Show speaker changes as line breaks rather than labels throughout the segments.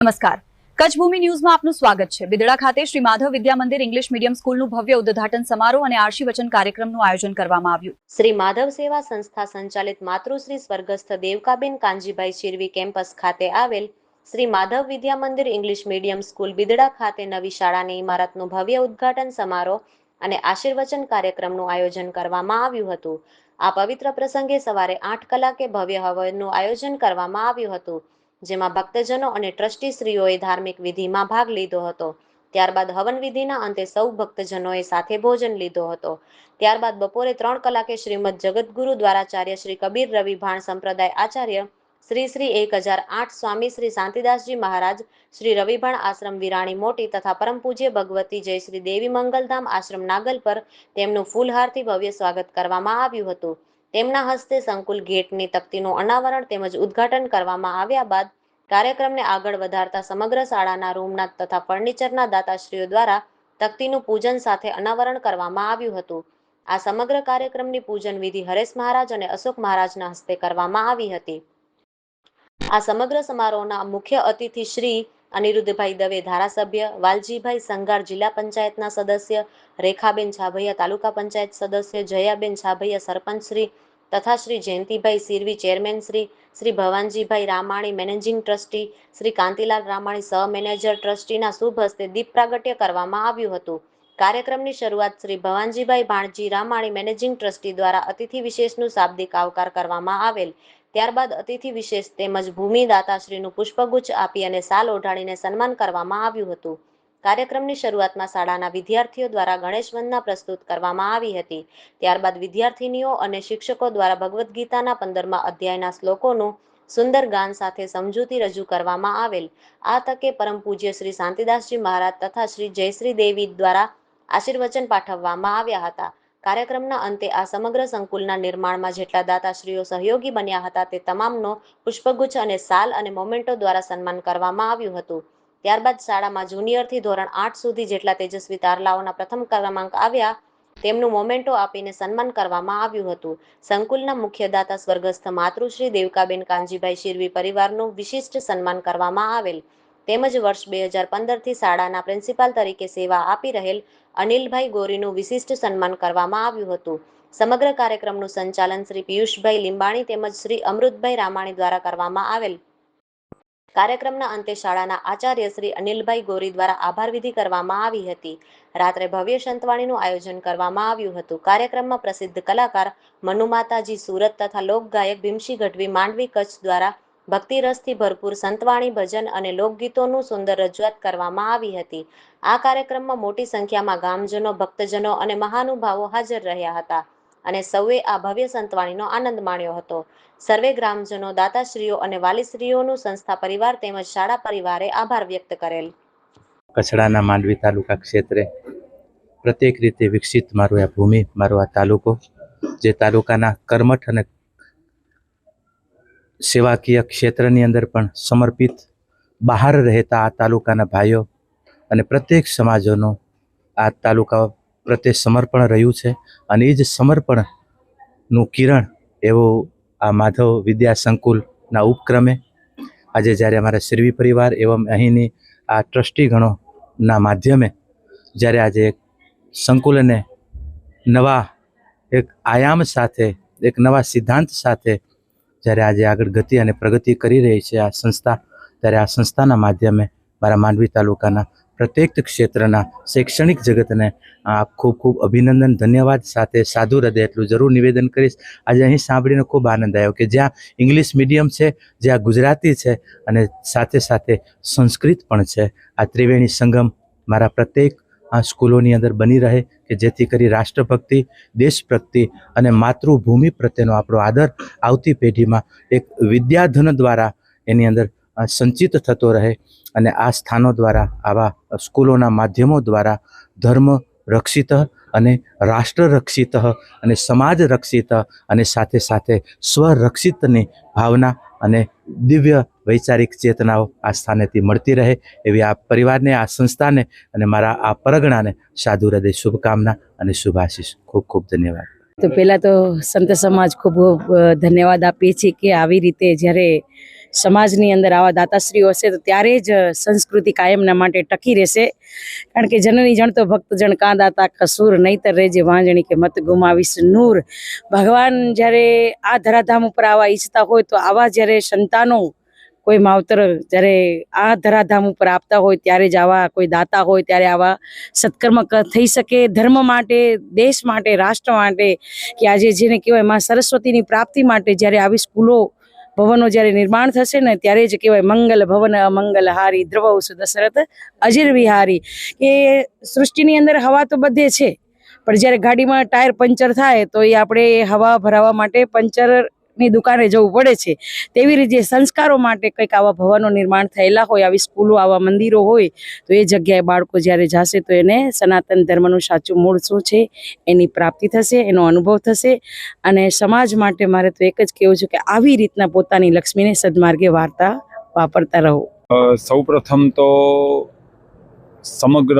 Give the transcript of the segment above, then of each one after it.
નમસ્કાર, કચ્છ ભૂમિ ન્યૂઝમાં આપનું સ્વાગત છે। બિદડા ખાતે શ્રી માધવ વિદ્યા મંદિર ઇંગ્લિશ મીડિયમ સ્કૂલનું ભવ્ય ઉદ્ઘાટન સમારોહ અને આશીર્વચન કાર્યક્રમનું આયોજન કરવામાં આવ્યું।
શ્રી માધવ સેવા સંસ્થા સંચાલિત માતૃશ્રી સ્વર્ગસ્થ દેવકાબેન કાનજીભાઈ શિરવી કેમ્પસ ખાતે આવેલ Shri Madhav Vidya Mandir English medium school Bidada ખાતે નવી શાળાની ઇમારતનું ભવ્ય ઉદ્ઘાટન સમારોહ અને આશીર્વચન કાર્યક્રમનું આયોજન કરવામાં આવ્યું હતું। આ પવિત્ર પ્રસંગે સવારે 8 કલાકે ભવ્ય હવનનું આયોજન કરવામાં આવ્યું હતું, જેમાં ભક્તજનો અને ટ્રસ્ટીશ્રીઓએ ધાર્મિક વિધિમાં ભાગ લીધો હતો। ત્યારબાદ હવન વિધિના અંતે સૌ ભક્તજનોએ સાથે ભોજન લીધો હતો। ત્યારબાદ બપોરે 3 કલાકે શ્રીમદ જગતગુરુ દ્વારાચાર્ય શ્રી કબીર રવિ ભાણ સંપ્રદાય આચાર્ય શ્રી 1008 સ્વામી શ્રી શાંતિદાસજી મહારાજ, શ્રી રવિભાણ આશ્રમ વિરાણી મોટી તથા પરમ પૂજ્ય ભગવતી જય શ્રી દેવી મંગલધામ આશ્રમ નાગલ પર તેમનું ફૂલહારથી ભવ્ય સ્વાગત કરવામાં આવ્યું હતું। તેમના હસ્તે સંકુલ ગેટની તકતીનું અનાવરણ તેમજ ઉદ્ઘાટન કરવામાં આવ્યા બાદ કાર્યક્રમને આગળ વધારતા સમગ્ર શાળાના રૂમના તથા ફર્નિચરના દાતાશ્રીઓ દ્વારા તકતીનું પૂજન સાથે અનાવરણ કરવામાં આવ્યું હતું। આ સમગ્ર કાર્યક્રમની પૂજન વિધિ હરેશ મહારાજ અને અશોક મહારાજના હસ્તે કરવામાં આવી હતી। આ સમગ્ર સમારોહના મુખ્ય અતિથિ શ્રી અનિરુદ્ધભાઈ દવે ધારાસભ્ય, વાલજીભાઈ સંઘાર જિલ્લા પંચાયતના સદસ્ય, રેખાબેન છાભૈયા તાલુકા પંચાયત સદસ્ય, જયાબેન છાભૈયા સરપંચ શ્રી તથા Shri Jayantibhai Sirvi chairman Shri Bhavanjibhai Ramani managing trustee, Shri Kantilal Ramani સહ મેનેજર ટ્રસ્ટીના શુભ હસ્તે દીપ પ્રાગટ્ય કરવામાં આવ્યું હતું। કાર્યક્રમની શરૂઆત શ્રી ભવાનજીભાઈ ભાણજી રામાણી મેનેજિંગ ટ્રસ્ટી દ્વારા અતિથિ વિશેષનું શાબ્દિક આવકાર કરવામાં આવેલ। ત્યારબાદ અતિથિ વિશેષ તેમજ ભૂમિદાતાશ્રીનું પુષ્પગુચ્છ આપી અને શાલ ઓઢાડીને સન્માન કરવામાં આવ્યું હતું। કાર્યક્રમની શરૂઆતમાં શાળાના વિદ્યાર્થીઓ દ્વારા ગણેશ વંદના પ્રસ્તુત કરવામાં આવી હતી। ત્યારબાદ વિદ્યાર્થિનીઓ અને શિક્ષકો દ્વારા ભગવદ્ ગીતાના 15મા અધ્યાયના શ્લોકોનું સુંદર ગાન સાથે સમજૂતી રજૂ કરવામાં આવેલ। આ તકે પરમ પૂજ્ય શ્રી શાંતિદાસજી મહારાજ તથા શ્રી જયશ્રી દેવી દ્વારા આશીર્વચન પાઠવવામાં આવ્યા હતા। કાર્યક્રમના અંતે આ સમગ્ર સંકુલના નિર્માણમાં જેટલા દાતાશ્રીઓ સહયોગી બન્યા હતા તે તમામનો પુષ્પગુચ્છ અને શાલ અને મોમેન્ટો દ્વારા સન્માન કરવામાં આવ્યું હતું। ત્યારબાદ શાળામાં જુનિયરથી ધોરણ 8 સુધી જેટલા તેજસ્વી તારલાઓના પ્રથમ ક્રમાંક આવ્યા તેમનું મોમેન્ટો આપીને સન્માન કરવામાં આવ્યું હતું। સંકુલના મુખ્ય દાતા સ્વર્ગસ્થ માતૃશ્રી દેવકાબેન કાનજીભાઈ શિરવી પરિવારનું વિશિષ્ટ સન્માન કરવામાં આવેલ, તેમજ વર્ષ 2015થી શાળાના પ્રિન્સિપાલ તરીકે સેવા આપી રહેલ અનિલભાઈ ગોરીનું વિશિષ્ટ સન્માન કરવામાં આવ્યું હતું। સમગ્ર કાર્યક્રમનું સંચાલન શ્રી પિયુષભાઈ લીંબાણી તેમજ શ્રી અમૃતભાઈ રામાણી દ્વારા કરવામાં આવેલ। કાર્યક્રમના અંતે શાળાના આચાર્ય શ્રી અનિલભાઈ ગોરી દ્વારા આભાર વિધિ કરવામાં આવી હતી। રાત્રે ભવ્ય સંતવાણીનું આયોજન કરવામાં આવ્યું હતું। કાર્યક્રમમાં પ્રસિદ્ધ કલાકાર મનુ માતાજી સુરત તથા લોકગાયક ભીમસિંહ ગઢવી માંડવી કચ્છ દ્વારા ભક્તિરસથી ભરપૂર સંતવાણી, ભજન અને લોકગીતોનું સુંદર રજૂઆત કરવામાં આવી હતી। આ કાર્યક્રમમાં મોટી સંખ્યામાં ગામજનો, ભક્તજનો અને મહાનુભાવો હાજર રહ્યા હતા અને સૌએ આ ભવ્ય સંતવાણીનો આનંદ માણ્યો હતો। સર્વે ગ્રામજનો, દાતાશ્રીઓ અને વાલીશ્રીઓનું સંસ્થા પરિવાર તેમજ શાળા પરિવારે આભાર વ્યક્ત કરેલ।
કચ્છડાના માંડવી તાલુકા ક્ષેત્રે પ્રત્યેક રીતે વિકસિત મારું આ ભૂમિ, મારો આ તાલુકો, જે તાલુકાના કર્મઠ અને સેવાકીય ક્ષેત્રની અંદર પણ સમર્પિત બહાર રહેતા આ તાલુકાના ભાઈઓ અને પ્રત્યેક સમાજોનો આ તાલુકા પ્રત્યે સમર્પણ રહ્યું છે અને એ જ સમર્પણનું કિરણ એવું આ માધવ વિદ્યા સંકુલના ઉપક્રમે આજે જ્યારે અમારા શિરવી પરિવાર એવં અહીંની આ ટ્રસ્ટીગણોના માધ્યમે જ્યારે આજે સંકુલને નવા એક આયામ સાથે, એક નવા સિદ્ધાંત સાથે જ્યારે આજે આગળ ગતિ અને પ્રગતિ કરી રહી છે આ સંસ્થા, ત્યારે આ સંસ્થાના માધ્યમે મારા માંડવી તાલુકાના પ્રત્યેક ક્ષેત્રના શૈક્ષણિક જગતને ખૂબ ખૂબ અભિનંદન, ધન્યવાદ સાથે સાધુ હૃદય એટલું જરૂર નિવેદન કરીશ। આજે અહીં સાંભળીને ખૂબ આનંદ આવ્યો કે જ્યાં ઇંગ્લિશ મીડિયમ છે, જ્યાં ગુજરાતી છે અને સાથે સાથે સંસ્કૃત પણ છે, આ ત્રિવેણી સંગમ મારા પ્રત્યેક આ સ્કૂલોની અંદર બની રહે કે જેથી કરી રાષ્ટ્રભક્તિ, દેશભક્તિ અને માતૃભૂમિ પ્રત્યેનો આપણો આદર આવતી પેઢીમાં એક વિદ્યાધન દ્વારા એની અંદર સંચિત થતો રહે અને આ સ્થાનો દ્વારા, આવા સ્કૂલોના માધ્યમો દ્વારા ધર્મ રક્ષિત અને રાષ્ટ્ર રક્ષિત અને સમાજ રક્ષિત અને સાથે સાથે સ્વરક્ષિતની ભાવના અને દિવ્ય વૈચારિક ચેતનાઓ આ સ્થાનેથી મળતી રહે એવી આ પરિવારને, આ સંસ્થાને અને મારા આ પરગણાને સાધુ હૃદય શુભકામના અને શુભાશીષ। ખૂબ ખૂબ ધન્યવાદ।
તો પહેલાં તો સંત સમાજ ખૂબ ધન્યવાદ આપીએ છીએ કે આવી રીતે જ્યારે સમાજની અંદર આવા દાતાશ્રીઓ હશે તો ત્યારે જ સંસ્કૃતિ કાયમના માટે ટકી રહેશે. કારણ કે જનની જણતો ભક્ત જણ કાં દાતા કસૂર, નહીતર રેજે વાંજણી કે મત ગુમાવીશ નૂર. ભગવાન જ્યારે આ ધરાધામ ઉપર આવા ઈચ્છતા હોય તો આવા જ્યારે સંતાનો કોઈ માવતર જ્યારે આ ધરાધામ ઉપર આપતા હોય ત્યારે જ આવા કોઈ દાતા હોય ત્યારે આવા સત્કર્મ થઈ શકે. ધર્મ માટે, દેશ માટે, રાષ્ટ્ર માટે, કે આજે જેને કહેવાય માં સરસ્વતીની પ્રાપ્તિ માટે જ્યારે આવી સ્કૂલો ભવનો જ્યારે નિર્માણ થશે ને ત્યારે જ કહેવાય મંગલ ભવન અમંગલ હારી, ધ્રુવ દશરથ અજીર વિહારી. કે સૃષ્ટિની અંદર હવા તો બધે છે, પણ જ્યારે ગાડીમાં ટાયર પંચર થાય તો એ આપણે હવા ભરાવવા માટે પંચરની દુકાને જવું પડે છે. તેવી રીતે સંસ્કારો માટે કંઈક આવા ભવનો નિર્માણ થયેલા હોય, આવી સ્કૂલો, આવા મંદિરો હોય તો એ જગ્યાએ બાળકો જ્યારે જશે તો એને સનાતન ધર્મનું સાચું મૂળ શું છે એની પ્રાપ્તિ થશે, એનો અનુભવ થશે. અને સમાજ માટે મારે તો એક જ કહેવું છે કે આવી રીતના પોતાની લક્ષ્મીને સદમાર્ગે વાપરતા રહો.
સૌપ્રથમ તો સમગ્ર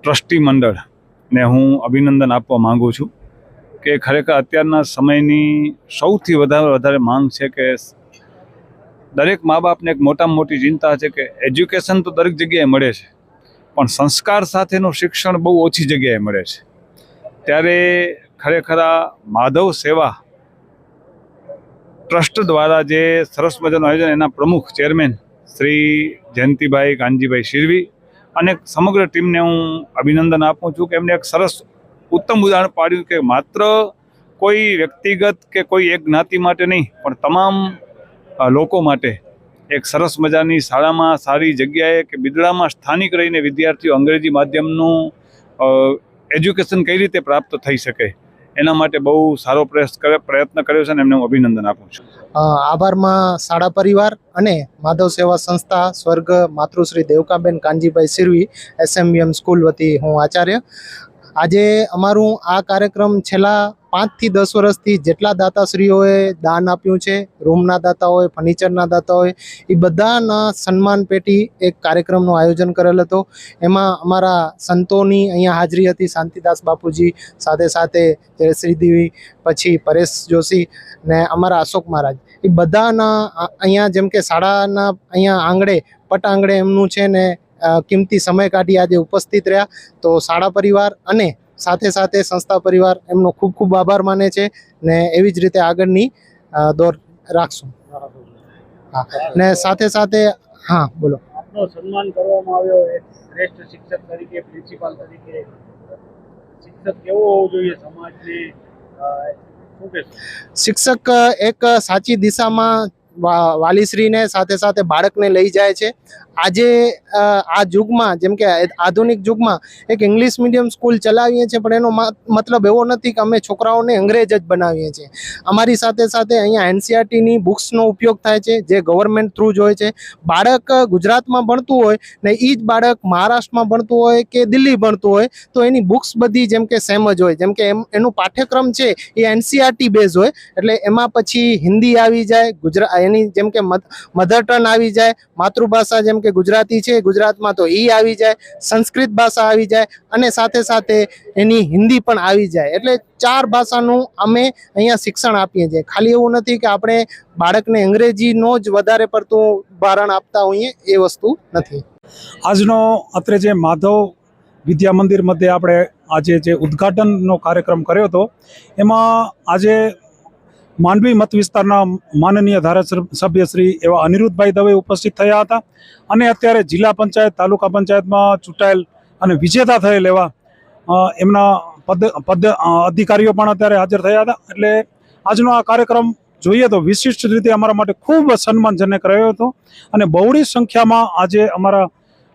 ટ્રસ્ટી મંડળને હું અભિનંદન આપવા માંગુ છું કે ખરેખર અત્યારના સમયની સૌથી વધારે માંગ છે કે દરેક મા બાપને એક મોટામાં મોટી ચિંતા છે કે એજ્યુકેશન તો દરેક જગ્યાએ મળે છે, પણ સંસ્કાર સાથેનું શિક્ષણ બહુ ઓછી જગ્યાએ મળે છે. ત્યારે ખરેખર આ માધવ સેવા ટ્રસ્ટ દ્વારા જે સરસ મજાનું આયોજન, એના પ્રમુખ ચેરમેન શ્રી જયંતિભાઈ કાનજીભાઈ શિરવી અને સમગ્ર ટીમને હું અભિનંદન આપું છું કે એમને એક સરસ ઉત્તમ ઉદાહરણ પાડ્યું કે માત્ર કોઈ વ્યક્તિગત કે કોઈ એક જ્ઞાતિ માટે નહીં, પણ તમામ લોકો માટે એક સરસ મજાની શાળામાં, સારી જગ્યાએ કે બિદડામાં સ્થાનિક રહીને વિદ્યાર્થીઓ અંગ્રેજી માધ્યમનું એજ્યુકેશન કઈ રીતે પ્રાપ્ત થઈ શકે એના માટે બહુ સારો પ્રયત્ન કર્યો છે અને એમને હું અભિનંદન આપું છું.
આભારમાં શાળા પરિવાર અને માધવ સેવા સંસ્થા સ્વર્ગ માતૃશ્રી દેવકાબેન કાનજીભાઈ સિરવી SMVM સ્કૂલ વતી હું આચાર્ય. આજે અમારું આ કાર્યક્રમ છેલ્લા 5 થી 10 વર્ષથી જેટલા દાતાશ્રીઓએ દાન આપ્યું છે, રૂમના દાતા હોય, ફર્નિચરના દાતા હોય, એ બધાના સન્માન પેટી એક કાર્યક્રમનું આયોજન કરેલ હતો. એમાં અમારા સંતોની અહીંયા હાજરી હતી, શાંતિદાસ બાપુજી, સાથે સાથે જયશ્રીદેવી, પછી પરેશ જોશી ને અમારા અશોક મહારાજ. એ બધાના અહીંયા જેમ કે શાળાના અહીંયા આંગણે પટ આંગણે એમનું છે ને કિંમતી સમય કાઢી આજે ઉપસ્થિત રહ્યા. તો શાળા પરિવાર અને સાથે સાથે સંસ્થા પરિવાર એમનો ખૂબ ખૂબ આભાર માને છે ને એવી જ રીતે આગળની દોર રાખશું. હા, ને સાથે સાથે હા બોલો.
આપનો સન્માન કરવામાં આવ્યો એક શ્રેષ્ઠ શિક્ષક તરીકે, પ્રિન્સિપાલ તરીકે. શિક્ષક કેવો હોવો જોઈએ સમાજને, શું કહેશો?
શિક્ષક એક સાચી દિશામાં વાલીશ્રીને સાથે સાથે બાળકને લઈ જાય છે. આજે આ યુગમાં જેમ કે આધુનિક યુગમાં એક ઇંગ્લિશ મીડિયમ સ્કૂલ ચલાવીએ છીએ, પણ એનો મતલબ એવો નથી કે અમે છોકરાઓને અંગ્રેજ જ બનાવીએ છીએ. અમારી સાથે સાથે અહીંયા NCERTની બુક્સનો ઉપયોગ થાય છે જે ગવર્મેન્ટ થ્રુ જ હોય છે. બાળક ગુજરાતમાં ભણતું હોય ને એ જ બાળક મહારાષ્ટ્રમાં ભણતું હોય કે દિલ્હી ભણતું હોય તો એની બુક્સ બધી જેમ કે સેમ જ હોય. જેમ કે એનું પાઠ્યક્રમ છે એ NCERT બેઝ હોય, એટલે એમાં પછી હિન્દી આવી જાય, એની જેમ કે મધર ટર્ન આવી જાય, માતૃભાષા જેમ કે ગુજરાતી છે ગુજરાતમાં તો એ આવી જાય, સંસ્કૃત ભાષા આવી જાય અને સાથે સાથે એની હિન્દી પણ આવી જાય. એટલે 4 ભાષાનું અમે અહીંયા શિક્ષણ આપીએ છીએ. ખાલી એવું નથી કે આપણે બાળકને અંગ્રેજીનો જ વધારે પડતું ભારણ આપતા હોઈએ, એ વસ્તુ નથી.
આજનો અત્રે જે માધવ વિદ્યા મંદિર મધ્યે આપણે આજે જે ઉદ્ઘાટનનો કાર્યક્રમ કર્યો હતો એમાં આજે માંડવી મત વિસ્તારના માનનીય ધારાસભ્ય શ્રી એવા અનિરુદ્ધભાઈ દવે ઉપસ્થિત થયા હતા અને અત્યારે જિલ્લા પંચાયત, તાલુકા પંચાયતમાં ચૂંટાયેલ અને વિજેતા થયેલ એવા એમના પદ અધિકારીઓ પણ અત્યારે હાજર થયા હતા. એટલે આજનો આ કાર્યક્રમ જોઈએ તો વિશિષ્ટ રીતે અમારા માટે ખૂબ સન્માનજનક રહ્યો હતો અને બહોળી સંખ્યામાં આજે અમારા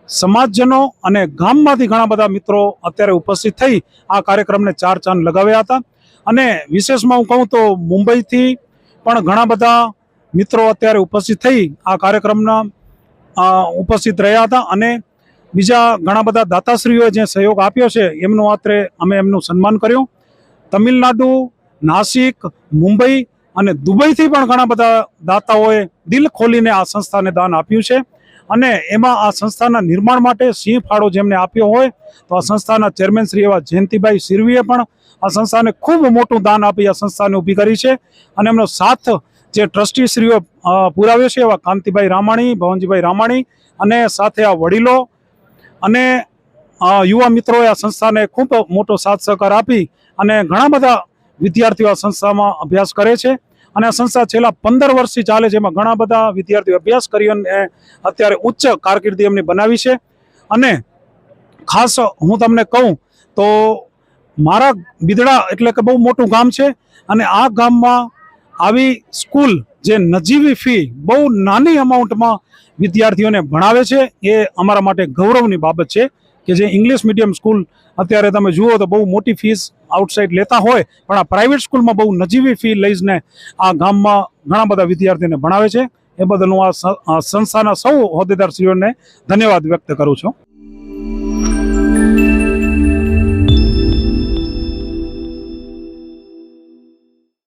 સમાજજનો અને ગામમાંથી ઘણા બધા મિત્રો અત્યારે ઉપસ્થિત થઈ આ કાર્યક્રમને 4 ચાંદ લગાવ્યા હતા. અને વિશેષમાં હું કહું તો મુંબઈથી પણ ઘણા બધા મિત્રો અત્યારે ઉપસ્થિત થઈ આ કાર્યક્રમના ઉપસ્થિત રહ્યા હતા અને બીજા ઘણા બધા દાતાશ્રીઓએ જે સહયોગ આપ્યો છે એમનું અત્રે અમે એમનું સન્માન કર્યું. તમિલનાડુ, નાસિક, મુંબઈ અને દુબઈથી પણ ઘણા બધા દાતાઓએ દિલ ખોલીને આ સંસ્થાને દાન આપ્યું છે અને એમાં આ સંસ્થાના નિર્માણ માટે સિંહ ફાળો જેમને આપ્યો હોય તો આ સંસ્થાના ચેરમેન શ્રી એવા જયંતિભાઈ શિરવીએ પણ આ સંસ્થાને ખૂબ મોટું દાન આપી આ સંસ્થાને ઊભી કરી છે અને એમનો સાથ જે ટ્રસ્ટીશ્રીઓ પુરાવ્યો છે એવા કાંતિભાઈ રામાણી, ભવનજીભાઈ રામાણી અને સાથે આ વડીલો અને યુવા મિત્રોએ આ સંસ્થાને ખૂબ મોટો સાથ સહકાર આપી અને ઘણા બધા વિદ્યાર્થીઓ આ સંસ્થામાં અભ્યાસ કરે છે અને આ સંસ્થા છેલ્લા 15 વર્ષથી ચાલે છે. એમાં ઘણા બધા વિદ્યાર્થીઓ અભ્યાસ કરી અને અત્યારે ઉચ્ચ કારકિર્દી એમની બનાવી છે. અને ખાસ હું તમને કહું તો મારા બિદડા એટલે કે બહુ મોટું ગામ છે અને આ ગામમાં આવી સ્કૂલ જે નજીવી ફી બહુ નાની અમાઉન્ટમાં વિદ્યાર્થીઓને ભણાવે છે એ અમારા માટે ગૌરવની બાબત છે કે જે ઇંગ્લિશ મીડિયમ સ્કૂલ અત્યારે તમે જુઓ તો બહુ મોટી ફીસ આઉટસાઇડ લેતા હોય પણ આ પ્રાઇવેટ સ્કૂલમાં બહુ નજીવી ફી લઈને આ ગામમાં ઘણા બધા વિદ્યાર્થીઓને ભણાવે છે. એ બદલ હું આ સંસ્થાના સૌ હોદ્દેદારશ્રીઓને ધન્યવાદ વ્યક્ત કરું છું.